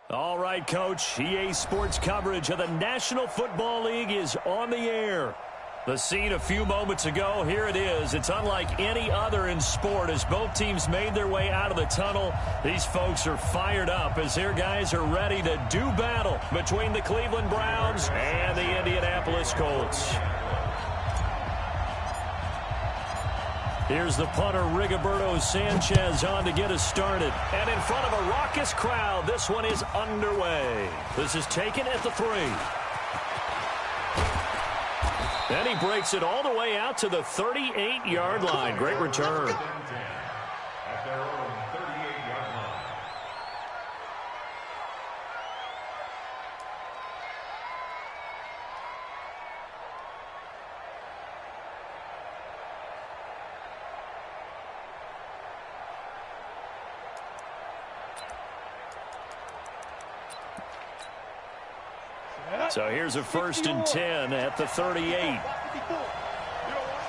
All right, Coach. EA Sports coverage of the National Football League is on the air. The scene a few moments ago, here it is. It's unlike any other in sport as both teams made their way out of the tunnel. These folks are fired up as their guys are ready to do battle between the Cleveland Browns and the Indianapolis Colts. Here's the punter, Rigoberto Sanchez, on to get us started. And in front of a raucous crowd, this one is underway. This is taken at the 3. Then he breaks it all the way out to the 38-yard line. Great return. So here's a 1st and 10 at the 38.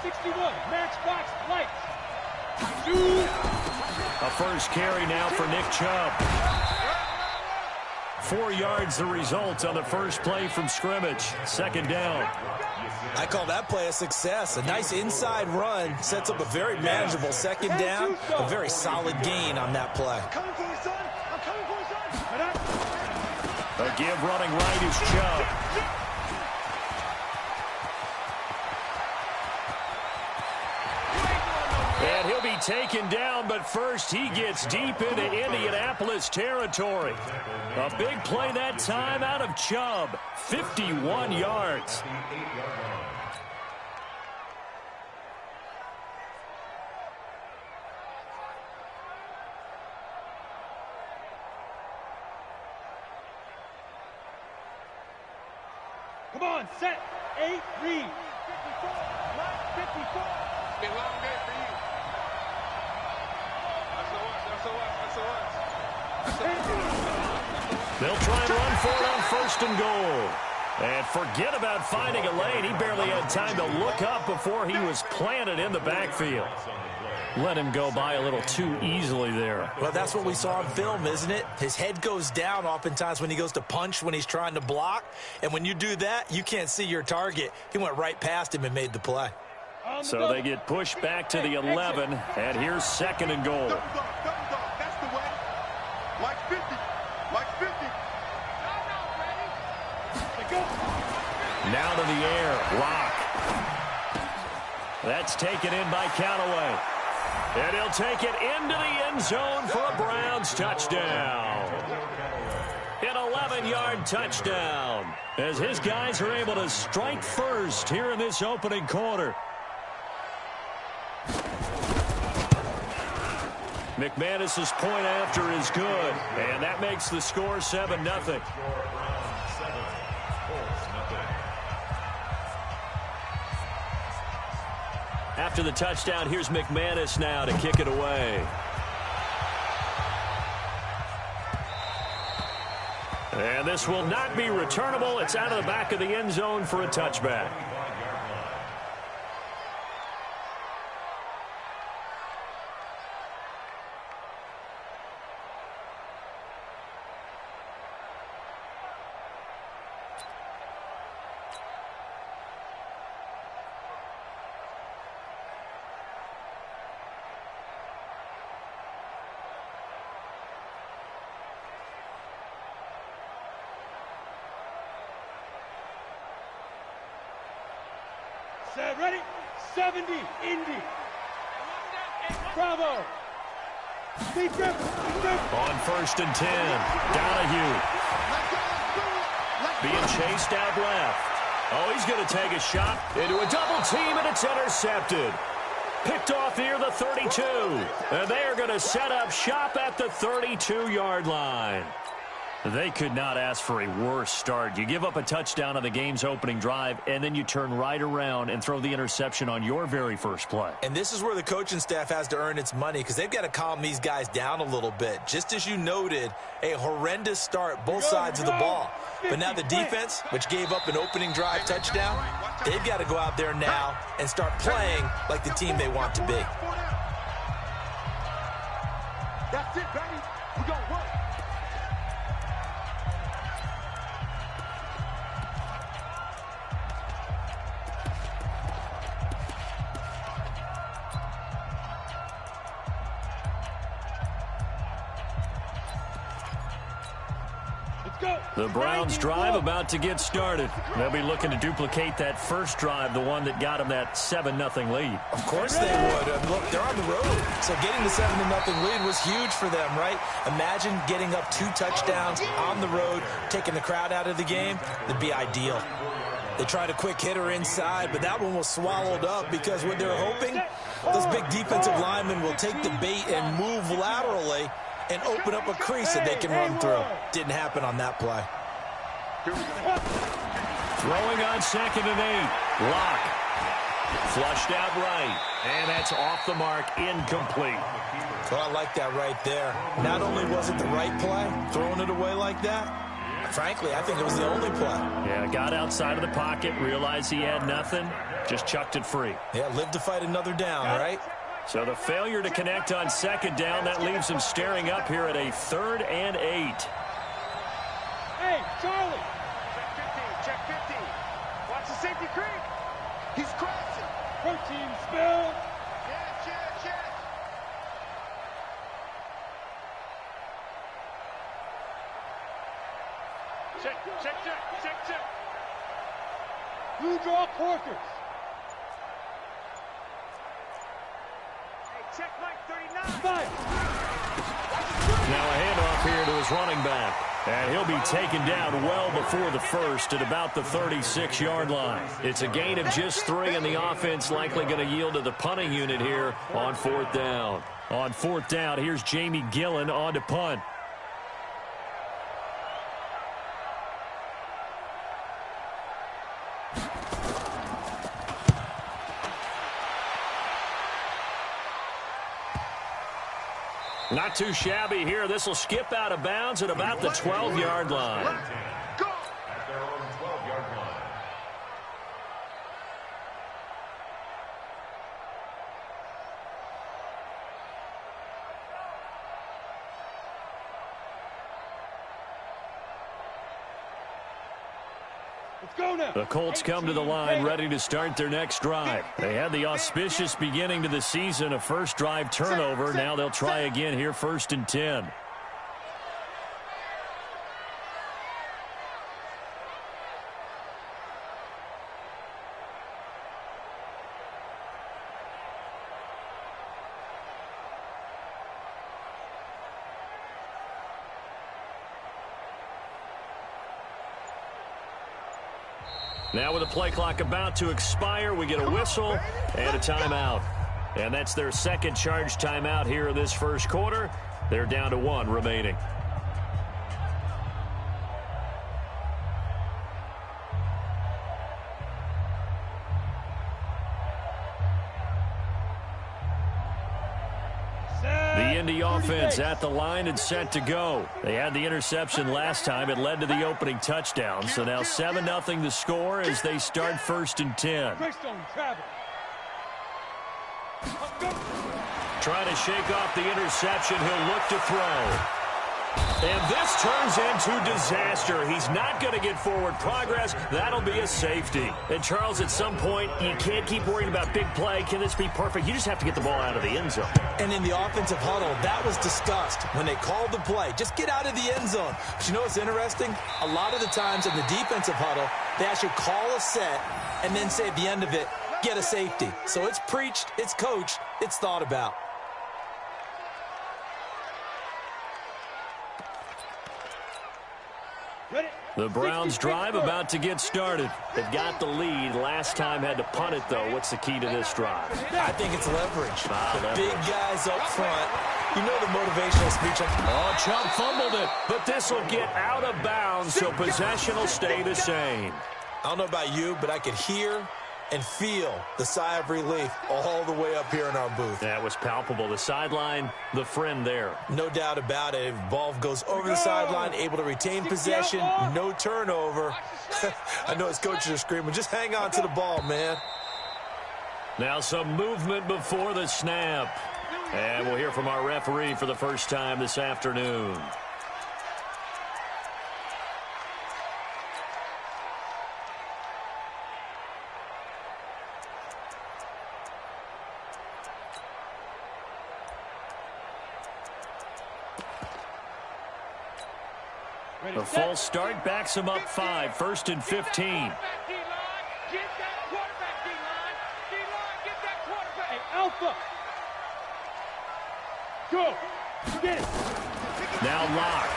61, match box, lights. A first carry now for Nick Chubb. 4 yards the result on the first play from scrimmage. 2nd down. I call that play a success. A nice inside run sets up a very manageable 2nd down. A very solid gain on that play. A give running right is Chubb. And he'll be taken down, but first he gets deep into Indianapolis territory. A big play that time out of Chubb. 51 yards. Come on, set, 8, read. 54, 54. Been a long day for you. They'll try and run for it on 1st and goal. And forget about finding a lane. He barely had time to look up before he was planted in the backfield. Let him go by a little too easily there. Well, that's what we saw on film, isn't it? His head goes down oftentimes when he goes to punch when he's trying to block. And when you do that, you can't see your target. He went right past him and made the play. So they get pushed back to the 11, and here's 2nd and goal. That's the way. Like 50. Like 50. Now to the air. Lock. That's taken in by Callaway. And he'll take it into the end zone for a Browns touchdown. An 11-yard touchdown as his guys are able to strike first here in this opening quarter. McManus's point after is good, and that makes the score 7-0. After the touchdown, here's McManus now to kick it away. And this will not be returnable. It's out of the back of the end zone for a touchback. Ready? 70, Indy. Bravo. On 1st and 10, Donahue. Being chased out left. Oh, he's going to take a shot into a double team, and it's intercepted. Picked off near the 32. And they are going to set up shop at the 32-yard line. They could not ask for a worse start. You give up a touchdown on the game's opening drive, and then you turn right around and throw the interception on your very first play. And this is where the coaching staff has to earn its money because they've got to calm these guys down a little bit. Just as you noted, a horrendous start, both sides of the ball. But now the defense, which gave up an opening drive touchdown, they've got to go out there now and start playing like the team they want to be. That's it, baby. We're going to work. The Browns drive about to get started. They'll be looking to duplicate that first drive, the one that got them that 7-0 lead. Of course they would. Look, they're on the road. So getting the 7-0 lead was huge for them, right? Imagine getting up 2 touchdowns on the road, taking the crowd out of the game. That'd be ideal. They tried a quick hitter inside, but that one was swallowed up because what they're hoping, those big defensive linemen will take the bait and move laterally and open up a crease that they can run through. Didn't happen on that play. Throwing on 2nd and 8. Lock. Flushed out right. And that's off the mark, incomplete. Well, I like that right there. Not only was it the right play, throwing it away like that, frankly, I think it was the only play. Yeah, got outside of the pocket, realized he had nothing, just chucked it free. Yeah, lived to fight another down, right? So the failure to connect on 2nd down, that leaves him staring up here at a 3rd and 8. Hey, Charlie. Check 15. Watch the safety creep. He's crashing. Protein spill. Check. Check. Blue draw Corkers. Hey, check Mike 39. Fire. Now a handoff here to his running back. And he'll be taken down well before the first at about the 36-yard line. It's a gain of just 3, and the offense likely going to yield to the punting unit here on 4th down. On 4th down, here's Jamie Gillen on to punt. Not too shabby here. This will skip out of bounds at about the 12-yard line. Go. Let's go now. The Colts come to the line ready to start their next drive. They had the auspicious beginning to the season, a first drive turnover. Now they'll try again here, 1st and 10. Now with the play clock about to expire, we get a whistle and a timeout. And that's their second charge timeout here in this first quarter. They're down to 1 remaining. The Indy offense at the line and set to go. They had the interception last time. It led to the opening touchdown. So now 7-0 the score as they start 1st and 10. Trying to shake off the interception. He'll look to throw. And this turns into disaster. He's not going to get forward progress. That'll be a safety. And, Charles, at some point, you can't keep worrying about big play. Can this be perfect? You just have to get the ball out of the end zone. And in the offensive huddle, that was discussed when they called the play. Just get out of the end zone. But you know what's interesting? A lot of the times in the defensive huddle, they actually call a set and then say at the end of it, get a safety. So it's preached, it's coached, it's thought about. The Browns drive about to get started. They've got the lead. Last time had to punt it, though. What's the key to this drive? I think it's leverage. Leverage. Big guys up front. You know the motivational speech. Oh, Chubb fumbled it, but this will get out of bounds, so possession will stay the same. I don't know about you, but I could hear and feel the sigh of relief all the way up here in our booth. That was palpable. The sideline, the friend there. No doubt about it. If ball goes over the sideline, able to retain possession, no turnover. I know his coaches are screaming, just hang on to the ball, man. Now some movement before the snap. And we'll hear from our referee for the first time this afternoon. The false start backs him up 5, 1st and 15. Hey, Alpha. Go. Get it. Now Locke.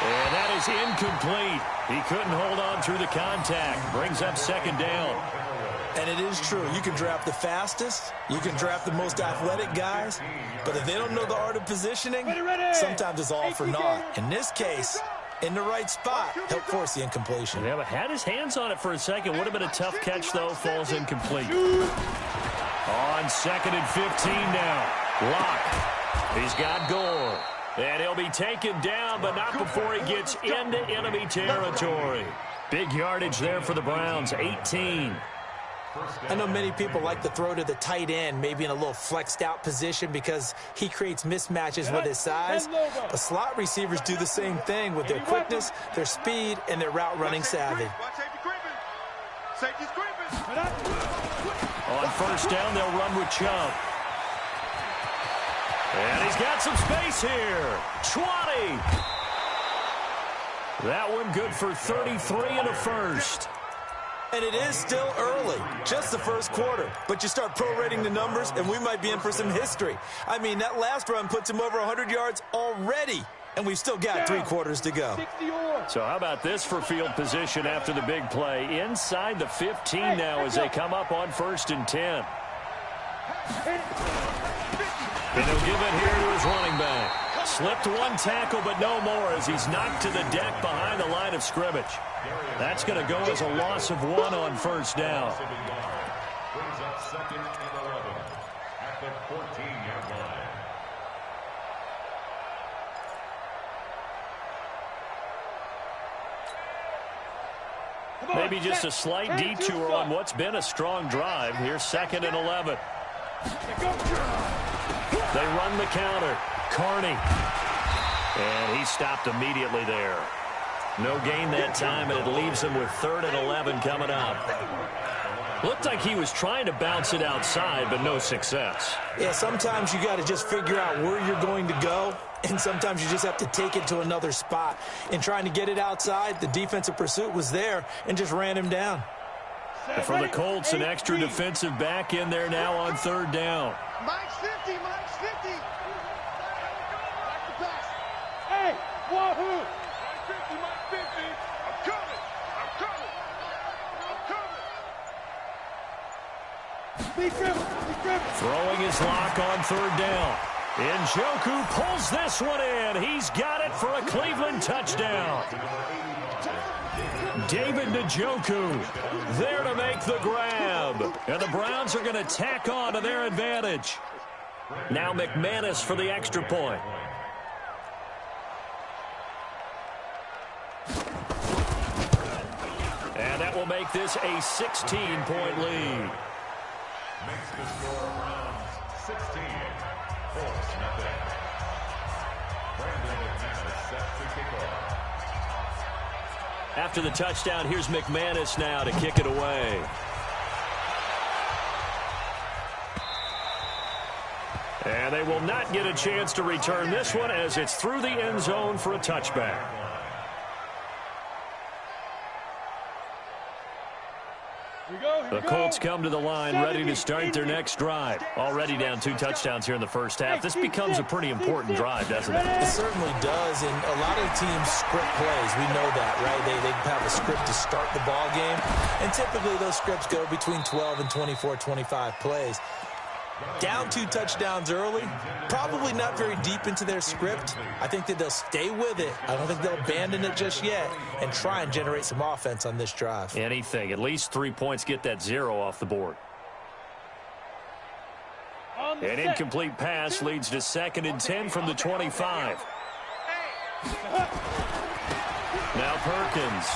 And that is incomplete. He couldn't hold on through the contact. Brings up 2nd down. And it is true. You can draft the fastest. You can draft the most athletic guys. But if they don't know the art of positioning, sometimes it's all for naught. In this case, in the right spot, helped force the incompletion. Yeah, but had his hands on it for a second. Would have been a tough catch, though. Falls incomplete. On 2nd and 15 now. Locke. He's got Gore. And he'll be taken down, but not before he gets into enemy territory. Big yardage there for the Browns, 18. I know many people like to throw to the tight end, maybe in a little flexed out position because he creates mismatches with his size. But slot receivers do the same thing with their quickness, their speed, and their route running savvy. On 1st down, they'll run with Chubb. And he's got some space here. 20. That one good for 33 and a 1st. And it is still early, just the 1st quarter. But you start prorating the numbers, and we might be in for some history. I mean, that last run puts him over 100 yards already, and we've still got 3 quarters to go. So how about this for field position after the big play? Inside the 15 now as they come up on 1st and 10. And he'll give it here to his running back. Slipped 1 tackle, but no more as he's knocked to the deck behind the line of scrimmage. That's going to go as a loss of 1 on 1st down. Brings up 2nd and 11 at the 14-yard line. Maybe just a slight detour on what's been a strong drive. Here's 2nd and 11. They run the counter. Carney. And he stopped immediately there. No gain that time, and it leaves him with 3rd and 11 coming up. Looked like he was trying to bounce it outside, but no success. Yeah, sometimes you got to just figure out where you're going to go, and sometimes you just have to take it to another spot. In trying to get it outside, the defensive pursuit was there and just ran him down. For the Colts, an extra defensive back in there now on 3rd down. Mike's 50, Mike's 50. Back to pass. Hey, Wahoo! Mike 50, Mike 50. I'm coming. Be driven. Throwing his lock on 3rd down. Njoku pulls this one in. He's got it for a Cleveland touchdown. David Njoku there to make the grab. And the Browns are going to tack on to their advantage. Now McManus for the extra point. And that will make this a 16-point lead. Makes the score Browns 16, Colts nothing. Brandon McManus set to kick off. After the touchdown, here's McManus now to kick it away. And they will not get a chance to return this one as it's through the end zone for a touchback. The Colts come to the line ready to start their next drive. Already down 2 touchdowns here in the first half. This becomes a pretty important drive, doesn't it? It certainly does, and a lot of teams script plays. We know that, right? They have a script to start the ball game, and typically those scripts go between 12 and 24, 25 plays. Down 2 touchdowns early, probably not very deep into their script. I think that they'll stay with it. I don't think they'll abandon it just yet and try and generate some offense on this drive. Anything. At least 3 points, get that 0 off the board. An incomplete pass leads to 2nd and 10 from the 25. Now Perkins.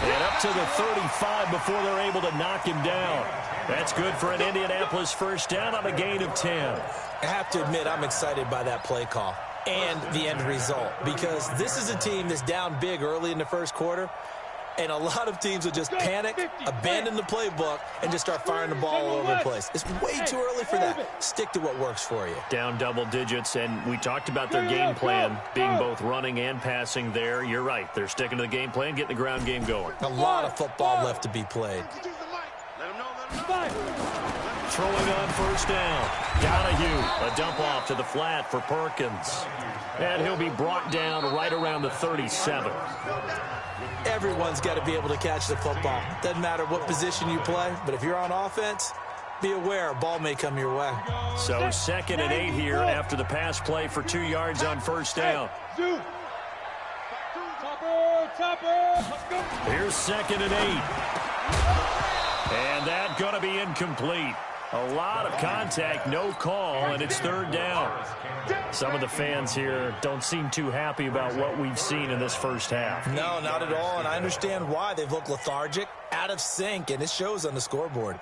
And up to the 35 before they're able to knock him down. That's good for an Indianapolis first down on a gain of 10. I have to admit, I'm excited by that play call and the end result because this is a team that's down big early in the first quarter, And a lot of teams will just panic, abandon the playbook, and just start firing the ball all over the place. It's way too early for that. Stick to what works for you. Down double digits, and we talked about their game plan being both running and passing there. You're right. They're sticking to the game plan, getting the ground game going. A lot of football left to be played. Throwing on first down. Donahue, a dump off to the flat for Perkins. And he'll be brought down right around the 37. Everyone's got to be able to catch the football. Doesn't matter what position you play, but if you're on offense, be aware a ball may come your way. So 2nd and 8 here after the pass play for 2 yards on first down. Here's 2nd and 8. And that's going to be incomplete. A lot of contact, no call, and it's 3rd down. Some of the fans here don't seem too happy about what we've seen in this first half. No, not at all, and I understand why. They've looked lethargic, out of sync, and it shows on the scoreboard.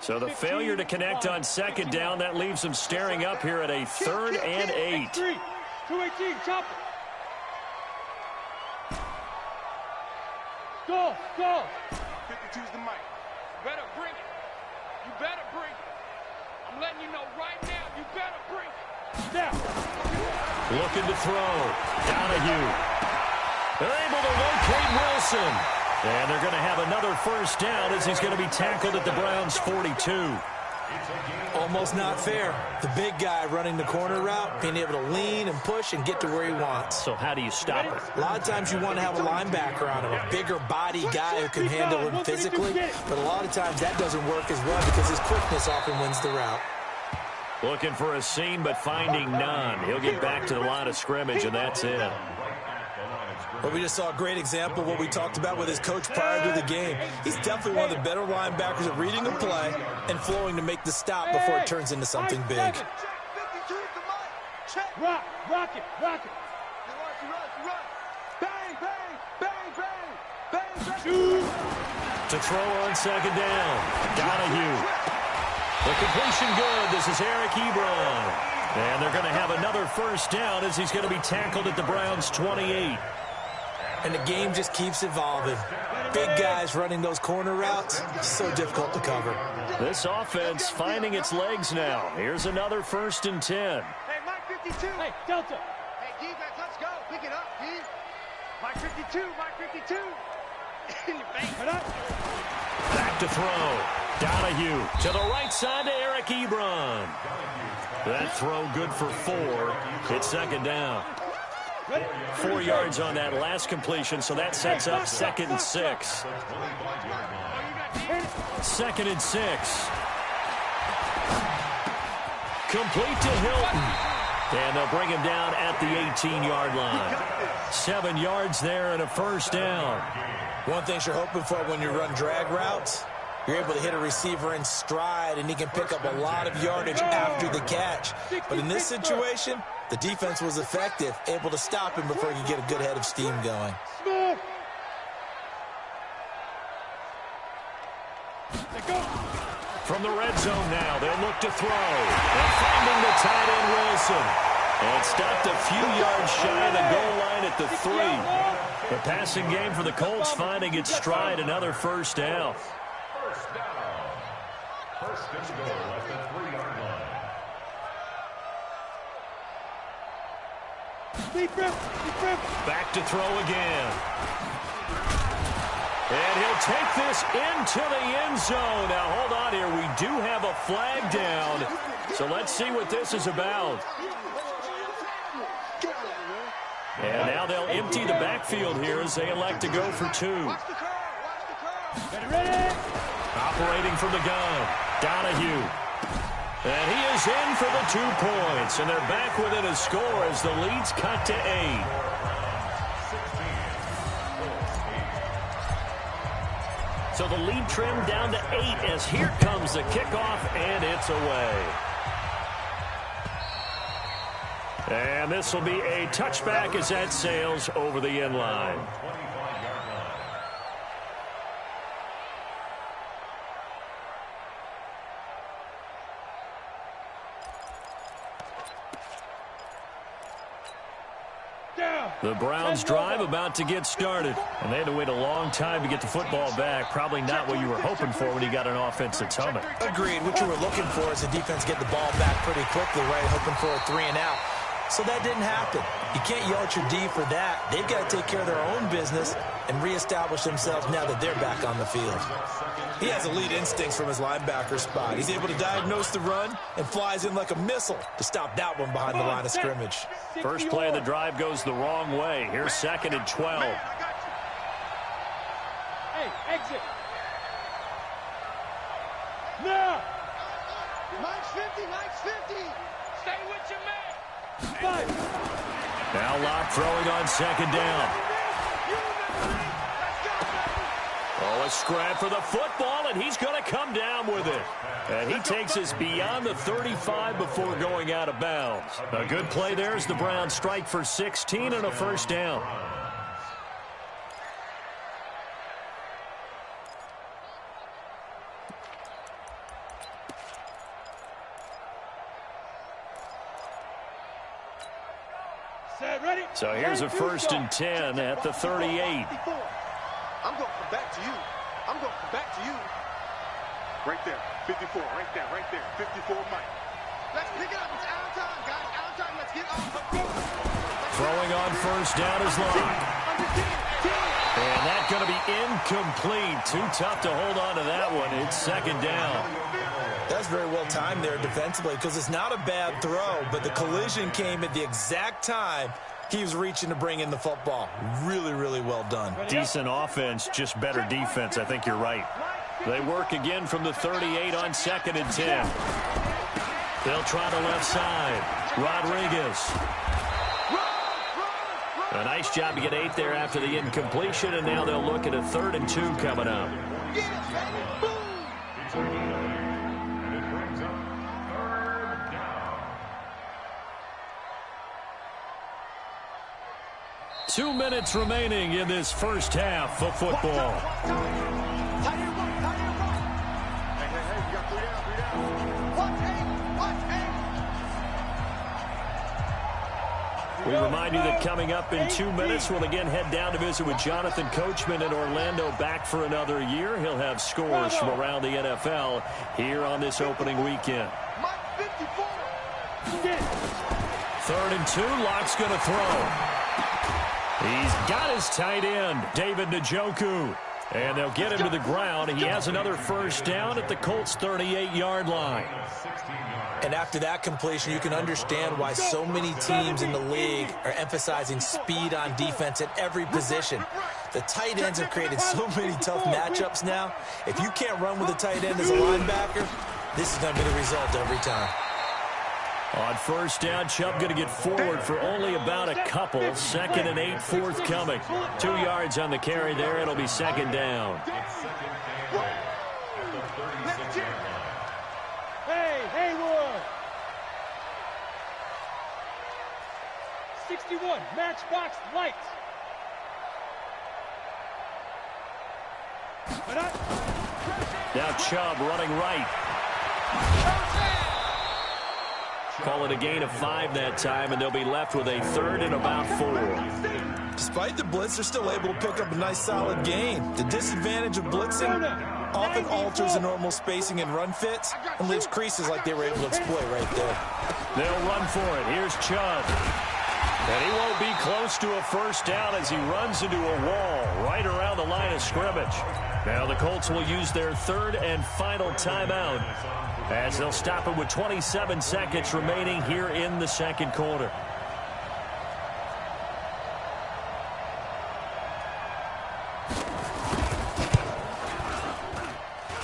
So the failure to connect on 2nd down, that leaves them staring up here at a 3rd and 8. 218, chop it. Go. 52's the mic. Better bring it. You better bring it. I'm letting you know right now, you better bring it. Now. Looking to throw. Donahue. They're able to locate Wilson. And they're going to have another first down as he's going to be tackled at the Browns' 42. Almost not fair. The big guy running the corner route, being able to lean and push and get to where he wants. So how do you stop it? A lot of times you want to have a linebacker on him, a bigger body guy who can handle him physically, but a lot of times that doesn't work as well because his quickness often wins the route. Looking for a seam, but finding none. He'll get back to the line of scrimmage, and that's it. Well, we just saw a great example of what we talked about with his coach prior to the game. He's definitely one of the better linebackers at reading a play and flowing to make the stop before it turns into something big. Rock it. Bang, bang, bang, bang, bang, bang. To throw on 2nd down. Donahue. The completion good. This is Eric Ebron. And they're going to have another first down as he's going to be tackled at the Browns' 28. And the game just keeps evolving. Big guys running those corner routes, so difficult to cover. This offense finding its legs now. Here's another 1st and 10. Hey, Mike 52. Hey, Delta. Hey, defense, let's go. Pick it up, D. Mike 52, Mike 52. Back to throw. Donahue to the right side to Eric Ebron. That throw good for 4. It's 2nd down. 4 yards on that last completion, so that sets up 2nd and 6. 2nd and 6. Complete to Hilton. And they'll bring him down at the 18-yard line. 7 yards there and a first down. One thing you're hoping for when you run drag routes, you're able to hit a receiver in stride, and he can pick up a lot of yardage after the catch. But in this situation, the defense was effective, able to stop him before he could get a good head of steam going. From the red zone now, they'll look to throw. And finding the tight end, Wilson. And stopped a few yards shy of the goal line at the 3. The passing game for the Colts finding its stride, another first down. First and goal at the 3-yard line. Back to throw again. And he'll take this into the end zone. Now, hold on here. We do have a flag down. So let's see what this is about. And now they'll empty the backfield here as they elect to go for 2. Operating from the gun, Donahue. And he is in for the 2 points. And they're back within a score as the lead's cut to 8. So the lead trimmed down to 8 as here comes the kickoff, and it's away. And this will be a touchback as that sails over the end line. Down. The Browns drive about to get started. And they had to wait a long time to get the football back. Probably not what you were hoping for when you got an offense that's humming. Agreed. What you were looking for is the defense get the ball back pretty quickly, right? Hoping for a 3-and-out. So that didn't happen. You can't yell at your D for that. They've got to take care of their own business and reestablish themselves now that they're back on the field. He has elite instincts from his linebacker spot. He's able to diagnose the run and flies in like a missile to stop that one behind the line of scrimmage. First play of the drive goes the wrong way. Here's 2nd and 12. Hey, exit. Now. Mike's 50, Mike's 50. Stay with your man. Now Locke throwing on 2nd down. Oh, a scrap for the football, and he's going to come down with it. And he takes us beyond the 35 before going out of bounds. A good play there as the Browns strike for 16 and a first down. So here's a 1st and 10 at the 38. I'm going to come back to you. I'm going to come back to you. Right there. 54. Right there. Right there. 54 Mike. Let's pick it up. It's out of time, guys. Out of time. Let's get off. Throwing on 1st down is Locke. And that's going to be incomplete. Too tough to hold on to that one. It's 2nd down. That's very well timed there defensively because it's not a bad throw, but the collision came at the exact time he was reaching to bring in the football. Really, really well done. Decent offense, just better defense. I think you're right. They work again from the 38 on 2nd and 10. They'll try the left side. Rodriguez. A nice job to get 8 there after the incompletion, and now they'll look at a 3rd and 2 coming up. Two minutes remaining in this first half of football. We remind you that coming up in 2 minutes, we'll again head down to visit with Jonathan Coachman in Orlando, back for another year. He'll have scores from around the NFL here on this opening weekend. 3rd and 2, Locke's going to throw. He's got his tight end, David Njoku. And they'll get him to the ground. He has another first down at the Colts' 38-yard line. And after that completion, you can understand why so many teams in the league are emphasizing speed on defense at every position. The tight ends have created so many tough matchups now. If you can't run with a tight end as a linebacker, this is going to be the result every time. On 1st down, Chubb going to get forward for only about a couple. 2nd and 8 forthcoming. 2 yards on the carry there. It'll be 2nd down. Hey, Haywood. 61, matchbox lights. Now Chubb running right. Call it a gain of 5 that time, and they'll be left with a 3rd and about 4. Despite the blitz, they're still able to pick up a nice solid gain. The disadvantage of blitzing often alters the normal spacing and run fits and leaves creases like they were able to exploit right there. They'll run for it. Here's Chubb. And he won't be close to a first down as he runs into a wall right around the line of scrimmage. Now the Colts will use their 3rd and final timeout as they'll stop it with 27 seconds remaining here in the second quarter.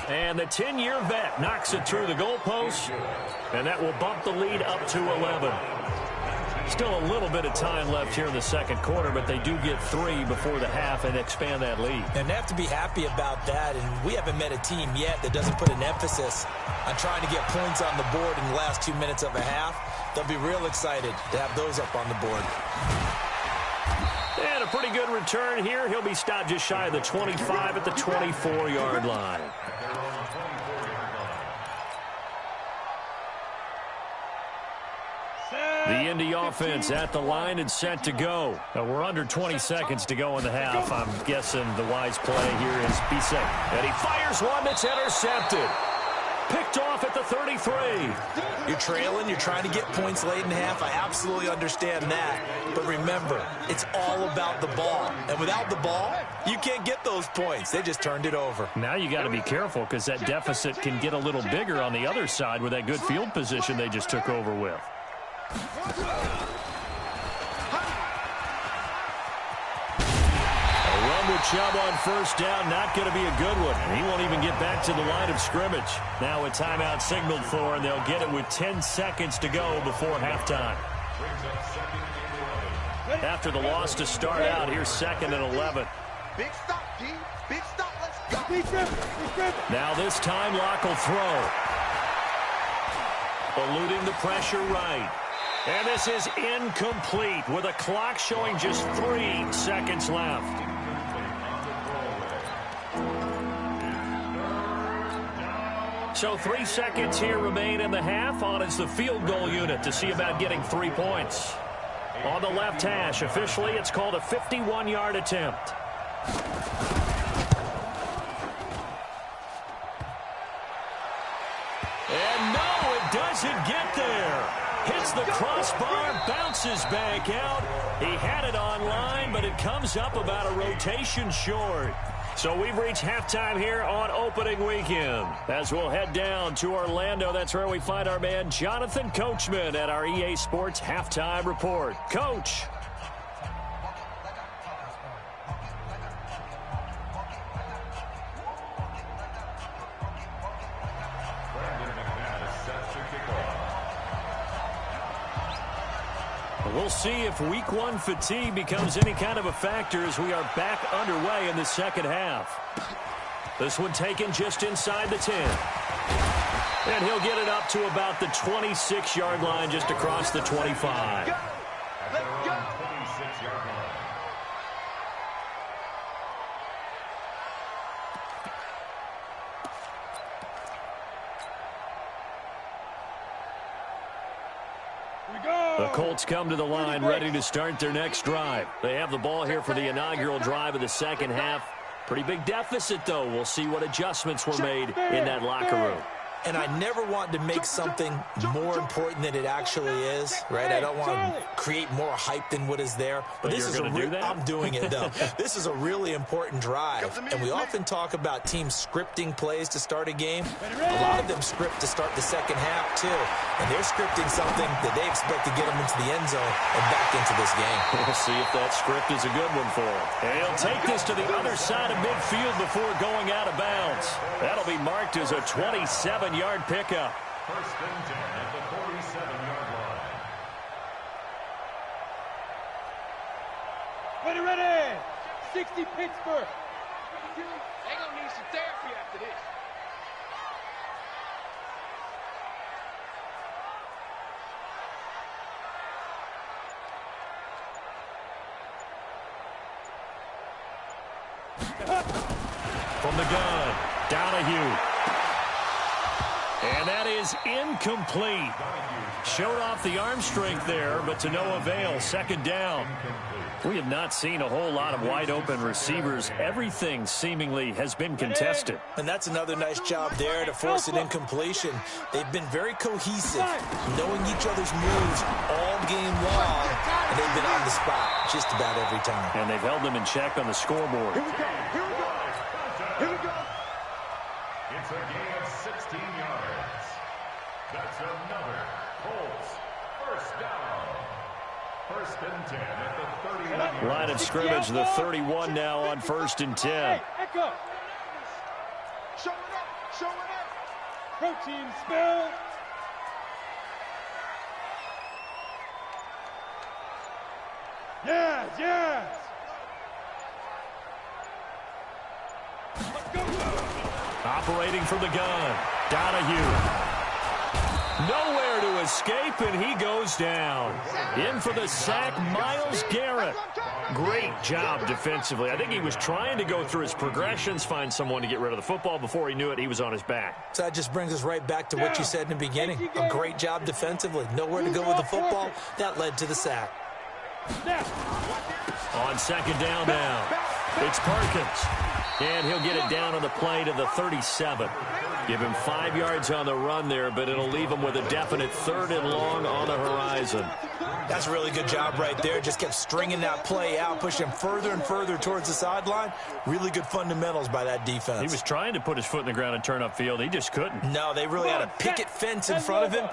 And the 10-year vet knocks it through the goalpost, and that will bump the lead up to 11. Still a little bit of time left here in the second quarter, but they do get 3 before the half and expand that lead. And they have to be happy about that, and we haven't met a team yet that doesn't put an emphasis on trying to get points on the board in the last 2 minutes of a half. They'll be real excited to have those up on the board. And a pretty good return here. He'll be stopped just shy of the 25 at the 24-yard line. The Indy offense at the line and set to go. Now we're under 20 seconds to go in the half. I'm guessing the wise play here is be safe. And he fires one that's intercepted. Picked off at the 33. You're trailing. You're trying to get points late in the half. I absolutely understand that. But remember, it's all about the ball. And without the ball, you can't get those points. They just turned it over. Now you got to be careful because that deficit can get a little bigger on the other side with that good field position they just took over with. With Chubb on first down, not going to be a good one. He won't even get back to the line of scrimmage. Now a timeout signaled for, and they'll get it with 10 seconds to go before halftime. After the loss to start out, here's 2nd and 11. Big stop, D. Big stop. Let's go. Now this time, Locke will throw. Eluding the pressure right. And this is incomplete with a clock showing just 3 seconds left. So 3 seconds here remain in the half. On is the field goal unit to see about getting 3 points. On the left hash, officially it's called a 51-yard attempt. And no, it doesn't get there. Hits the crossbar, bounces back out. He had it on line, but it comes up about a rotation short. So we've reached halftime here on opening weekend. As we'll head down to Orlando, that's where we find our man Jonathan Coachman at our EA Sports Halftime Report. Coach. We'll see if week 1 fatigue becomes any kind of a factor as we are back underway in the second half. This one taken just inside the 10. And he'll get it up to about the 26-yard line, just across the 25. Let's go. 26-yard line. The Colts come to the line ready to start their next drive. They have the ball here for the inaugural drive of the second half. Pretty big deficit, though. We'll see what adjustments were made in that locker room. And I never want to make something more important than it actually is, right? I don't want to create more hype than what is there. But this is I'm doing it, though. This is a really important drive. And we often talk about teams scripting plays to start a game. A lot of them script to start the second half, too. And they're scripting something that they expect to get them into the end zone and back into this game. We'll see if that script is a good one for him. And he'll take this to the other side of midfield before going out of bounds. That'll be marked as a 27-yard pickup. First and 10 at the 47-yard line. Ready. 60 Pittsburgh. They're going to need some therapy after this. From the gun, Donahue. And that is incomplete. Showed off the arm strength there, but to no avail. Second down. We have not seen a whole lot of wide-open receivers. Everything seemingly has been contested. And that's another nice job there to force an incompletion. They've been very cohesive, knowing each other's moves all game long, and they've been on the spot just about every time. And they've held them in check on the scoreboard. Here we go. It's a gain of 16 yards. That's another Colts first down. First and 10 at the 31. Line of scrimmage, the 31 now on first and 10. Hey, echo. Show it up. Protein spill. Yes. Operating from the gun, Donahue. Nowhere to escape, and he goes down. In for the sack, Myles Garrett. Great job defensively. I think he was trying to go through his progressions, find someone to get rid of the football. Before he knew it, he was on his back. So that just brings us right back to what you said in the beginning. A great job defensively. Nowhere to go with the football. That led to the sack. On second down now, it's Perkins. And he'll get it down on the play to the 37. Give him 5 yards on the run there, but it'll leave him with a definite 3rd and long on the horizon. That's a really good job right there. Just kept stringing that play out, pushing him further and further towards the sideline. Really good fundamentals by that defense. He was trying to put his foot in the ground and turn upfield. He just couldn't. No, they really had a picket fence in front of him.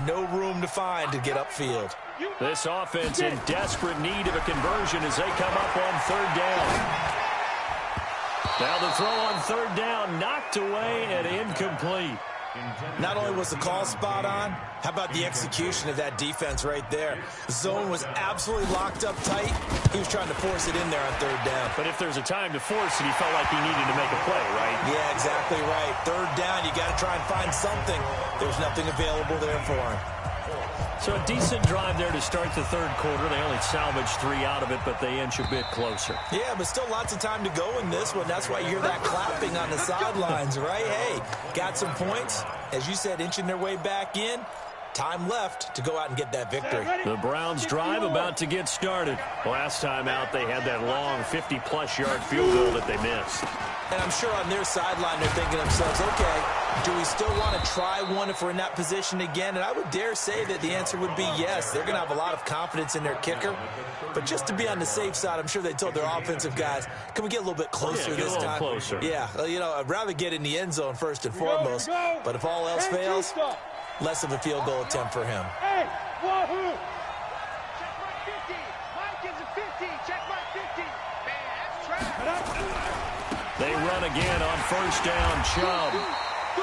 No room to find to get upfield. This offense in desperate need of a conversion as they come up on 3rd down. Now the throw on 3rd down, knocked away and incomplete. Not only was the call spot on, how about the execution of that defense right there? The zone was absolutely locked up tight. He was trying to force it in there on 3rd down. But if there's a time to force it, he felt like he needed to make a play, right? Yeah, exactly right. 3rd down, you got to try and find something. There's nothing available there for him. So a decent drive there to start the 3rd quarter. They only salvaged 3 out of it, but they inch a bit closer. Yeah, but still lots of time to go in this one. That's why you hear that clapping on the sidelines, right? Hey, got some points. As you said, inching their way back in. Time left to go out and get that victory. The Browns drive about to get started. Last time out, they had that long 50-plus yard field goal that they missed. And I'm sure on their sideline, they're thinking to themselves, okay, do we still want to try one if we're in that position again? And I would dare say that the answer would be yes. They're going to have a lot of confidence in their kicker. But just to be on the safe side, I'm sure they told their offensive guys, can we get a little bit closer this time? Closer. Yeah, you know, I'd rather get in the end zone first and foremost. But if all else fails, less of a field goal attempt for him. Hey, wahoo! Check my 50. Mike is a 50. Check my 50. Man, that's trash. They run again on 1st down, Chubb.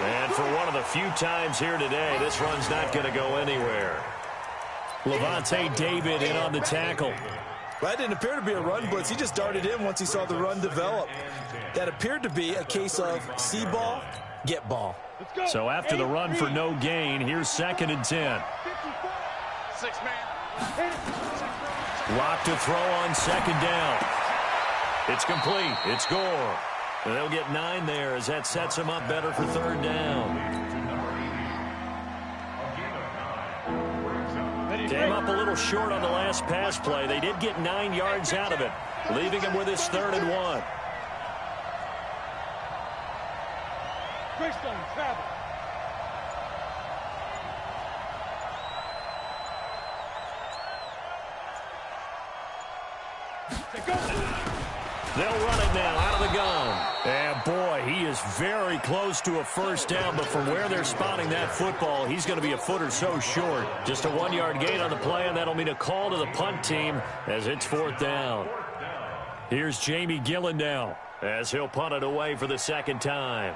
And for one of the few times here today, this run's not going to go anywhere. Levante David in on the tackle. Well, that didn't appear to be a run blitz. He just darted in once he saw the run develop. That appeared to be a case of see ball, get ball. So after the run for no gain, here's 2nd and 10. 6 man. Lock to throw on 2nd down. It's complete. It's Gore. And they'll get 9 there as that sets them up better for 3rd down. Came up a little short on the last pass play. They did get 9 yards out of it, leaving him with his 3rd and 1. Greystone travel. They'll run it now out of the gun. And boy, he is very close to a 1st down, but from where they're spotting that football, he's going to be a foot or so short. Just a 1-yard gain on the play, and that'll mean a call to the punt team as it's 4th down. Here's Jamie Gillen now as he'll punt it away for the 2nd time.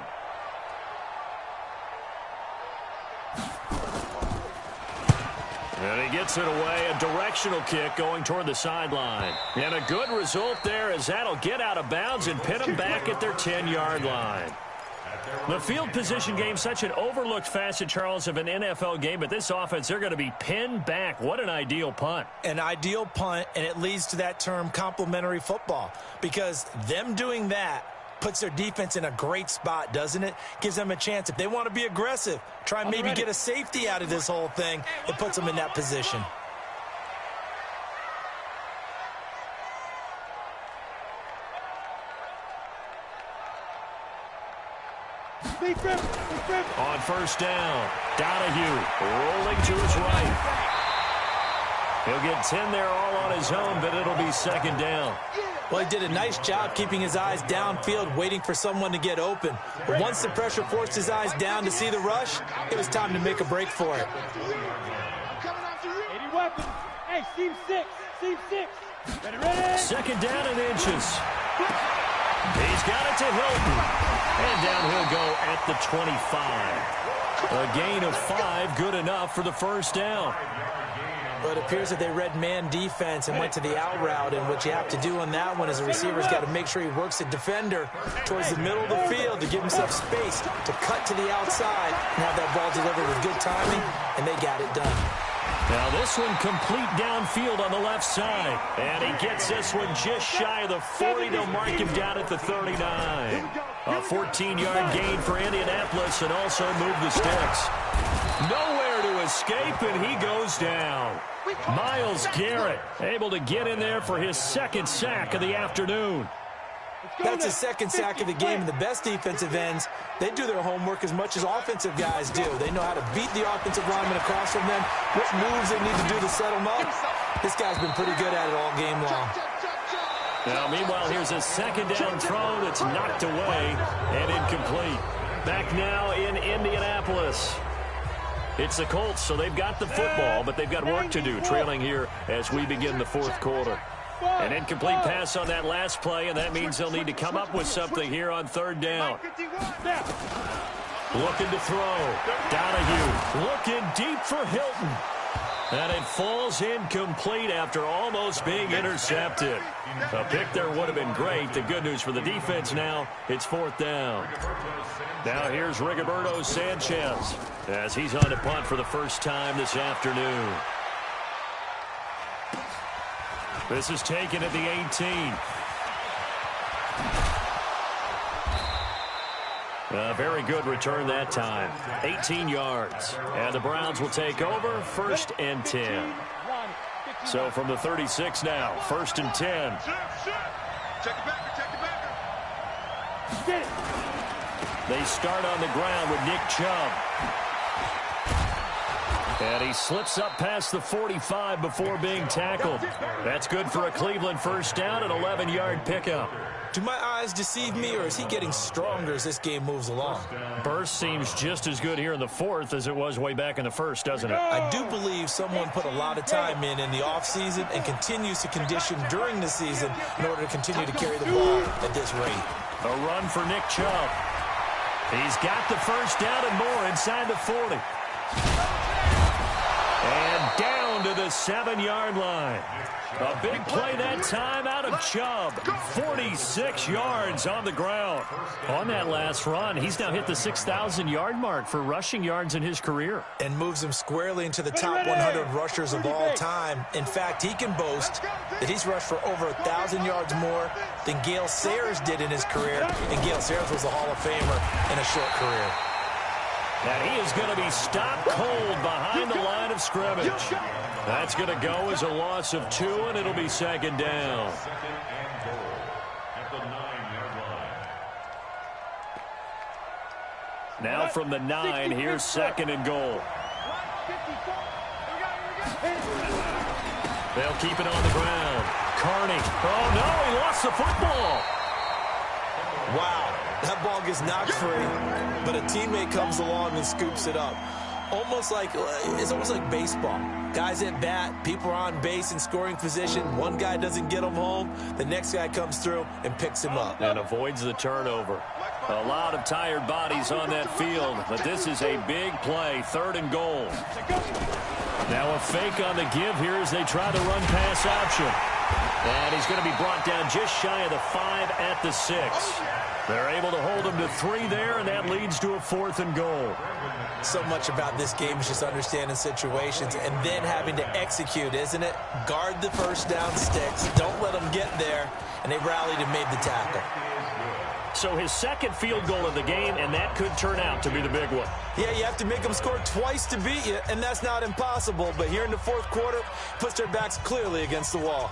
And he gets it away, a directional kick going toward the sideline. And a good result there as that'll get out of bounds and pin them back at their 10-yard line. The field position game, such an overlooked facet, Charles, of an NFL game, but this offense, they're going to be pinned back. What an ideal punt. An ideal punt, and it leads to that term complementary football, because them doing that puts their defense in a great spot, doesn't it? Gives them a chance. If they want to be aggressive, try and maybe get a safety out of this whole thing, it puts them in that position. On 1st down, Donahue rolling to his right. He'll get 10 there all on his own, but it'll be 2nd down. Well, he did a nice job keeping his eyes downfield, waiting for someone to get open. But once the pressure forced his eyes down to see the rush, it was time to make a break for it. 80 weapons. Hey, seam 6. Seam 6. Ready, ready. 2nd down and inches. He's got it to Hilton. And down he'll go at the 25. A gain of 5, good enough for the 1st down. But it appears that they read man defense and went to the out route, and what you have to do on that one is the receiver's got to make sure he works the defender towards the middle of the field to give himself space to cut to the outside and have that ball delivered with good timing, and they got it done. Now this one complete downfield on the left side. And he gets this one just shy of the 40. They'll mark him down at the 39. A 14-yard gain for Indianapolis and also move the sticks. Nowhere to escape, and he goes down. Myles Garrett able to get in there for his second sack of the afternoon. That's his second sack of the game, and the best defensive ends, they do their homework as much as offensive guys do. They know how to beat the offensive lineman across from them, what moves they need to do to set them up. This guy's been pretty good at it all game long. Now, meanwhile, here's a second down throw that's knocked away and incomplete. Back now in Indianapolis. It's the Colts, so they've got the football, but they've got work to do, trailing here as we begin the fourth quarter. An incomplete pass on that last play, and that means they'll need to come up with something here on third down. Looking to throw. Donahue looking deep for Hilton. And it falls incomplete after almost being intercepted. A pick there would have been great. The good news for the defense now, it's fourth down. Now here's Rigoberto Sanchez as he's on to punt for the first time this afternoon. This is taken at the 18. A very good return that time. 18 yards. And the Browns will take over, 1st and 10. So from the 36 now, 1st and 10. Check it back, check it back. They start on the ground with Nick Chubb. And he slips up past the 45 before being tackled. That's good for a Cleveland first down, an 11-yard pickup. Do my eyes deceive me, or is he getting stronger as this game moves along? Burst seems just as good here in the fourth as it was way back in the first, doesn't it? I do believe someone put a lot of time in the offseason and continues to condition during the season in order to continue to carry the ball at this rate. A run for Nick Chubb. He's got the first down and more inside the 40. And down to the 7-yard line. A big play that time out of Chubb. 46 yards on the ground. On that last run, he's now hit the 6,000-yard mark for rushing yards in his career. And moves him squarely into the top 100 rushers of all time. In fact, he can boast that he's rushed for over 1,000 yards more than Gale Sayers did in his career. And Gale Sayers was a Hall of Famer in a short career. And he is going to be stopped cold behind the line of scrimmage. That's going to go as a loss of 2, and it'll be second down. Now from the 9, here's 2nd and goal. They'll keep it on the ground. Carney. Oh, no, he lost the football. Wow, that ball gets knocked free, but a teammate comes along and scoops it up. It's almost like baseball. Guys at bat, people are on base in scoring position. One guy doesn't get him home. The next guy comes through and picks him up. And avoids the turnover. A lot of tired bodies on that field, but this is a big play, 3rd and goal. Now a fake on the give here as they try the run pass option. And he's going to be brought down just shy of the 5 at the 6. They're able to hold him to 3 there, and that leads to a 4th and goal. So much about this game is just understanding situations and then having to execute, isn't it? Guard the first down sticks. Don't let them get there. And they rallied and made the tackle. So his second field goal of the game, and that could turn out to be the big one. Yeah, you have to make them score twice to beat you, and that's not impossible. But here in the fourth quarter, puts their backs clearly against the wall.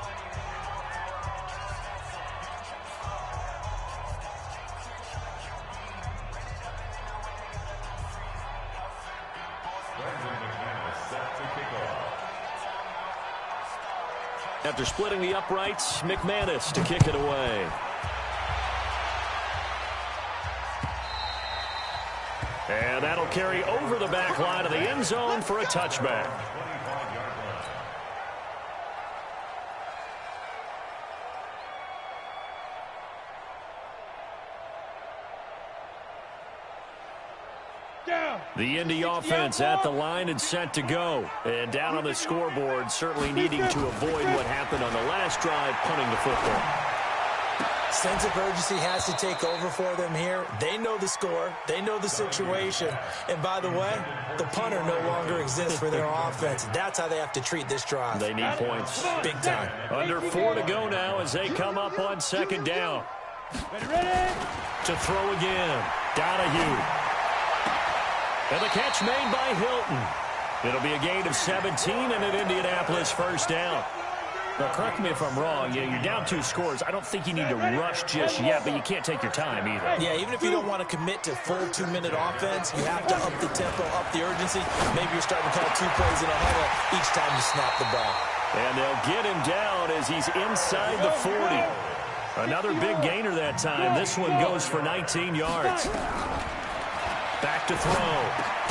After splitting the uprights, McManus to kick it away. And that'll carry over the back line of the end zone for a touchback. The Indy offense at the line and set to go. And down on the scoreboard, certainly needing to avoid what happened on the last drive, punting the football. Sense of urgency has to take over for them here. They know the score. They know the situation. And by the way, the punter no longer exists for their offense. That's how they have to treat this drive. They need points. Big time. Under 4 to go now as they come up on second down. Ready? To throw again. Donahue. And the catch made by Hilton. It'll be a gain of 17 and an Indianapolis first down. Now, correct me if I'm wrong. You're down 2 scores. I don't think you need to rush just yet, but you can't take your time either. Yeah, even if you don't want to commit to full 2-minute offense, you have to up the tempo, up the urgency. Maybe you're starting to call 2 plays in a huddle each time you snap the ball. And they'll get him down as he's inside the 40. Another big gainer that time. This one goes for 19 yards. Back to throw.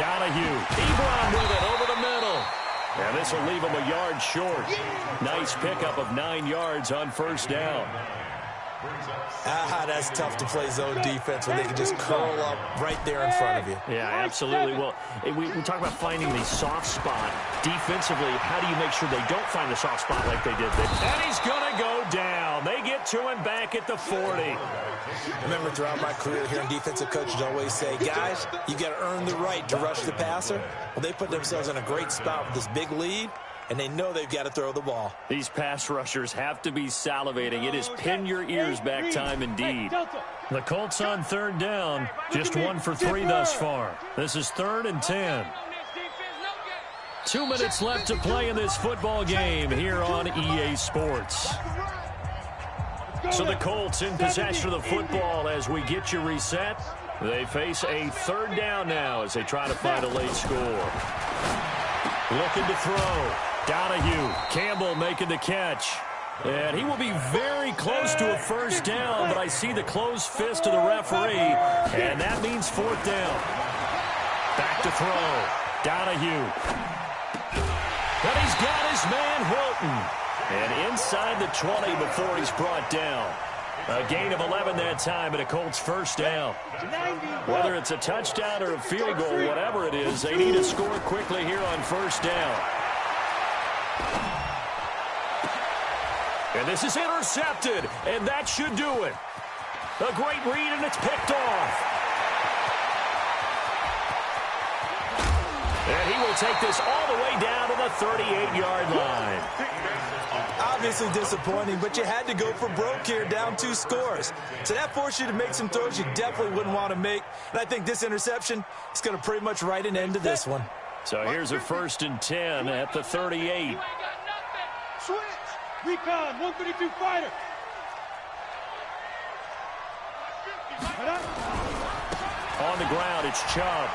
Donahue. Ebron with it over the middle. And this will leave him a yard short. Nice pickup of 9 yards on first down. That's tough to play zone defense when they can just curl up right there in front of you. Yeah, absolutely. Well, we talk about finding the soft spot. Defensively, how do you make sure they don't find the soft spot like they did there? And he's going to go down. They get to him back at the 40. I remember throughout my career hearing defensive coaches always say, guys, you got to earn the right to rush the passer. Well, they put themselves in a great spot with this big lead, and they know they've got to throw the ball. These pass rushers have to be salivating. It is pin your ears back time indeed. The Colts on third down, just 1 for 3 thus far. This is 3rd and 10. 2 minutes left to play in this football game here on EA Sports. So the Colts in possession of the football as we get you reset. They face a 3rd down now as they try to find a late score. Looking to throw. Donahue. Campbell making the catch. And he will be very close to a first down, but I see the closed fist of the referee, and that means 4th down. Back to throw. Donahue. And he's got his man Hilton. And inside the 20 before he's brought down. A gain of 11 that time and a Colts first down. Whether it's a touchdown or a field goal, whatever it is, they need to score quickly here on first down. And this is intercepted, and that should do it. A great read, and it's picked off. And he will take this all the way down to the 38-yard line. Obviously disappointing, but you had to go for broke here, down 2 scores. So that forced you to make some throws you definitely wouldn't want to make. And I think this interception is going to pretty much write an end to this one. So here's a 1st and 10 at the 38. Switch. Recon, 132 fighter. On the ground, it's Chubb.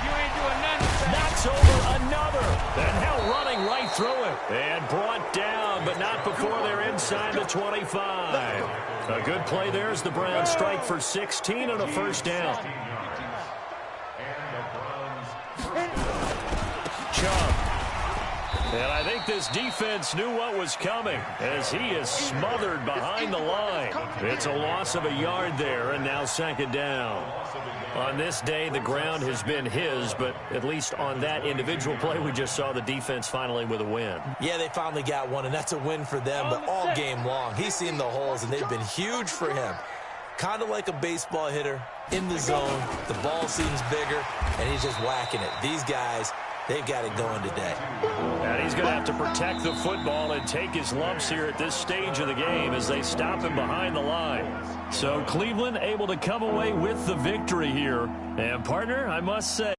You ain't doing nothing. Knocks over another. And now running right through it. And brought down, but not before they're inside the 25. A good play there as the Browns strike for 16 on a first down. Chubb. And I think this defense knew what was coming as he is smothered behind the line. It's a loss of a yard there, and now 2nd down. On this day, the ground has been his, but at least on that individual play, we just saw the defense finally with a win. Yeah, they finally got one, and that's a win for them, but all game long, he's seen the holes, and they've been huge for him. Kind of like a baseball hitter in the zone. The ball seems bigger, and he's just whacking it. These guys, they've got it going today. And he's going to have to protect the football and take his lumps here at this stage of the game as they stop him behind the line. So Cleveland able to come away with the victory here. And, partner, I must say,